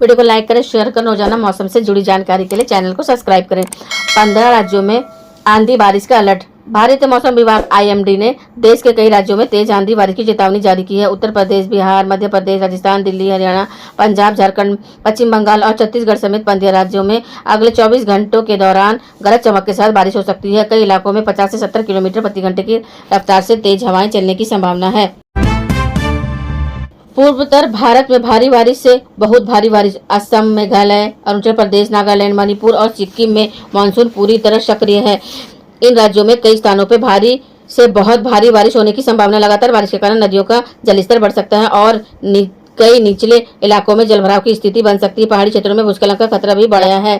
Video को like करें, share करें। रोजाना मौसम से जुड़ी जानकारी के लिए चैनल को सब्सक्राइब करें। 15 राज्यों में आंधी बारिश का अलर्ट। भारतीय मौसम विभाग IMD ने देश के कई राज्यों में तेज आंधी बारिश की चेतावनी जारी की है। उत्तर प्रदेश, बिहार, मध्य प्रदेश, राजस्थान, दिल्ली, हरियाणा, पंजाब, झारखंड, पश्चिम बंगाल और छत्तीसगढ़ समेत 15 राज्यों में अगले 24 घंटों के दौरान गरज चमक के साथ बारिश हो सकती है। कई इलाकों में 50 से 70 किलोमीटर प्रति घंटे की रफ्तार से तेज हवाएं चलने की संभावना है। पूर्वोत्तर भारत में भारी बारिश से बहुत भारी बारिश। असम, मेघालय, अरुणाचल प्रदेश, नागालैंड, मणिपुर और सिक्किम में मानसून पूरी तरह सक्रिय है। इन राज्यों में कई स्थानों पर भारी से बहुत भारी बारिश होने की संभावना। लगातार बारिश के कारण नदियों का जलस्तर बढ़ सकता है और कई निचले इलाकों में जलभराव की स्थिति बन सकती है। पहाड़ी क्षेत्रों में भूस्खलन का खतरा भी बढ़ गया है।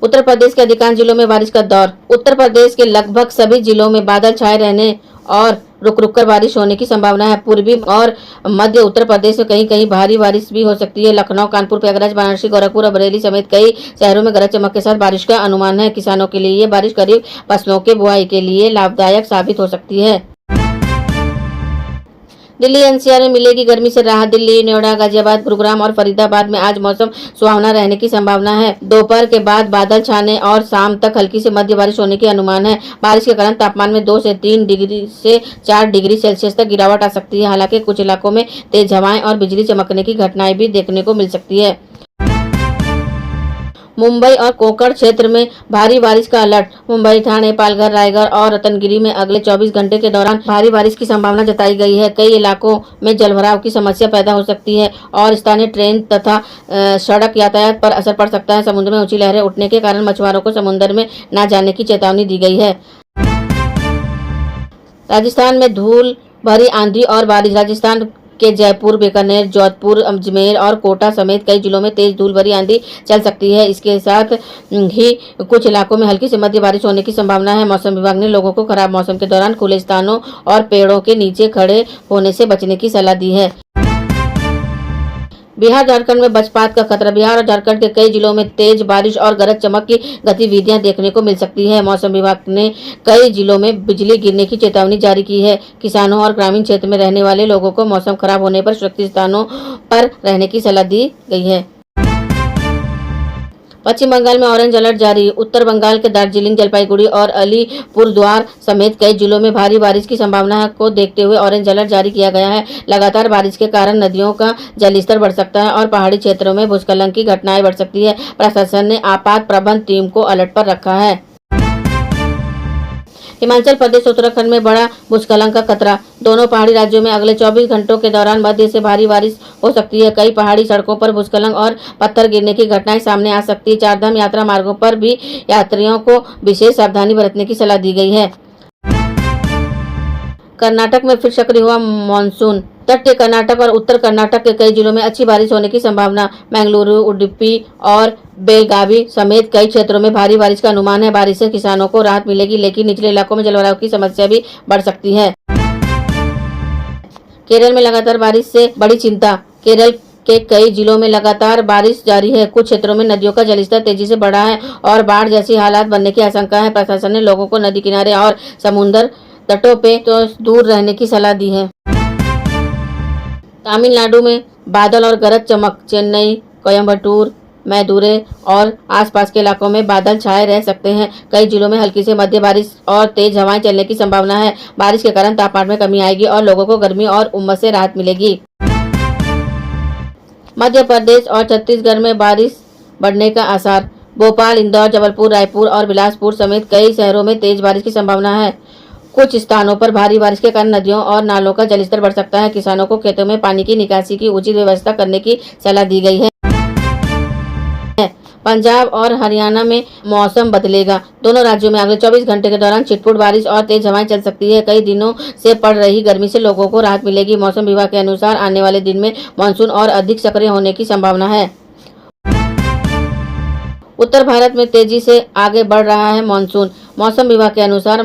उत्तर प्रदेश के अधिकांश जिलों में बारिश का दौर। उत्तर प्रदेश के लगभग सभी जिलों में बादल छाए रहने और रुक रुक कर बारिश होने की संभावना है। पूर्वी और मध्य उत्तर प्रदेश में कहीं कहीं भारी बारिश भी हो सकती है। लखनऊ, कानपुर, प्रयागराज, वाराणसी, गोरखपुर और बरेली समेत कई शहरों में गरज चमक के साथ बारिश का अनुमान है। किसानों के लिए ये बारिश खरीफ फसलों के बुआई के लिए लाभदायक साबित हो सकती है। दिल्ली NCR में मिलेगी गर्मी से राहत। दिल्ली, नोएडा, गाजियाबाद, गुरुग्राम और फरीदाबाद में आज मौसम सुहावना रहने की संभावना है। दोपहर के बाद बादल छाने और शाम तक हल्की से मध्य बारिश होने की अनुमान है। बारिश के कारण तापमान में 2 से 3 डिग्री से 4 डिग्री सेल्सियस तक गिरावट आ सकती है। हालांकि कुछ इलाकों में तेज हवाएं और बिजली चमकने की घटनाएं भी देखने को मिल सकती है। मुंबई और कोंकण क्षेत्र में भारी बारिश का अलर्ट। मुंबई, ठाणे, पालघर, रायगढ़ और रतनगिरी में अगले 24 घंटे के दौरान भारी बारिश की संभावना जताई गई है। कई इलाकों में जलभराव की समस्या पैदा हो सकती है और स्थानीय ट्रेन तथा सड़क यातायात पर असर पड़ सकता है। समुद्र में ऊंची लहरें उठने के कारण मछुआरों को समुद्र में न जाने की चेतावनी दी गई है। राजस्थान में धूल भरी आंधी और बारिश। राजस्थान के जयपुर, बीकानेर, जोधपुर, अजमेर और कोटा समेत कई जिलों में तेज धूल भरी आंधी चल सकती है। इसके साथ ही कुछ इलाकों में हल्की से मध्य बारिश होने की संभावना है। मौसम विभाग ने लोगों को खराब मौसम के दौरान खुले स्थानों और पेड़ों के नीचे खड़े होने से बचने की सलाह दी है। बिहार, झारखंड में वज्रपात का खतरा। बिहार और झारखंड के कई जिलों में तेज बारिश और गरज चमक की गतिविधियां देखने को मिल सकती है। मौसम विभाग ने कई जिलों में बिजली गिरने की चेतावनी जारी की है। किसानों और ग्रामीण क्षेत्र में रहने वाले लोगों को मौसम खराब होने पर सुरक्षित स्थानों पर रहने की सलाह दी गई है। पश्चिम बंगाल में ऑरेंज अलर्ट जारी। उत्तर बंगाल के दार्जिलिंग, जलपाईगुड़ी और अलीपुरद्वार समेत कई जिलों में भारी बारिश की संभावना को देखते हुए ऑरेंज अलर्ट जारी किया गया है। लगातार बारिश के कारण नदियों का जलस्तर बढ़ सकता है और पहाड़ी क्षेत्रों में भूस्खलन की घटनाएं बढ़ सकती है। प्रशासन ने आपात प्रबंधन टीम को अलर्ट पर रखा है। हिमाचल प्रदेश, उत्तराखंड में बड़ा भूस्खलन का खतरा। दोनों पहाड़ी राज्यों में अगले 24 घंटों के दौरान मध्य से भारी बारिश हो सकती है। कई पहाड़ी सड़कों पर भूस्खलन और पत्थर गिरने की घटनाएं सामने आ सकती है। चारधाम यात्रा मार्गों पर भी यात्रियों को विशेष सावधानी बरतने की सलाह दी गई है। कर्नाटक में फिर सक्रिय हुआ मानसून। तटीय कर्नाटक और उत्तर कर्नाटक के कई जिलों में अच्छी बारिश होने की संभावना। बेंगलुरु, उडुपी और बेलगावी समेत कई क्षेत्रों में भारी बारिश का अनुमान है। बारिश से किसानों को राहत मिलेगी, लेकिन निचले इलाकों में जलभराव की समस्या भी बढ़ सकती है। केरल में लगातार बारिश से बड़ी चिंता। केरल के कई जिलों में लगातार बारिश जारी है। कुछ क्षेत्रों में नदियों का जलस्तर तेजी से बढ़ा है और बाढ़ जैसी हालात बनने की आशंका है। प्रशासन ने लोगों को नदी किनारे और समुद्र तटों पे तो दूर रहने की सलाह दी है। तमिलनाडु में बादल और गरज चमक। चेन्नई, कोयम्बटूर, मैदुरै और आसपास के इलाकों में बादल छाए रह सकते हैं। कई जिलों में हल्की से मध्य बारिश और तेज हवाएं चलने की संभावना है। बारिश के कारण तापमान में कमी आएगी और लोगों को गर्मी और उमस से राहत मिलेगी। मध्य प्रदेश और छत्तीसगढ़ में बारिश बढ़ने का आसार। भोपाल, इंदौर, जबलपुर, रायपुर और बिलासपुर समेत कई शहरों में तेज बारिश की संभावना है। कुछ स्थानों पर भारी बारिश के कारण नदियों और नालों का जलस्तर बढ़ सकता है। किसानों को खेतों में पानी की निकासी की उचित व्यवस्था करने की सलाह दी गई है। पंजाब और हरियाणा में मौसम बदलेगा। दोनों राज्यों में अगले 24 घंटे के दौरान छिटपुट बारिश और तेज हवाएं चल सकती है। कई दिनों से पड़ रही गर्मी से लोगों को राहत मिलेगी। मौसम विभाग के अनुसार आने वाले दिन में मानसून और अधिक सक्रिय होने की संभावना है। उत्तर भारत में तेजी से आगे बढ़ रहा है मानसून। मौसम विभाग के अनुसार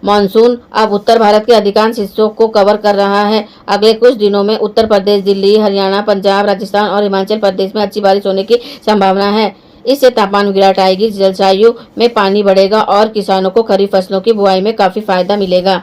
मानसून अब उत्तर भारत के अधिकांश हिस्सों को कवर कर रहा है। अगले कुछ दिनों में उत्तर प्रदेश, दिल्ली, हरियाणा, पंजाब, राजस्थान और हिमाचल प्रदेश में अच्छी बारिश होने की संभावना है। इससे तापमान में गिरावट आएगी, जलवायु में पानी बढ़ेगा और किसानों को खरीफ फसलों की बुआई में काफी फायदा मिलेगा।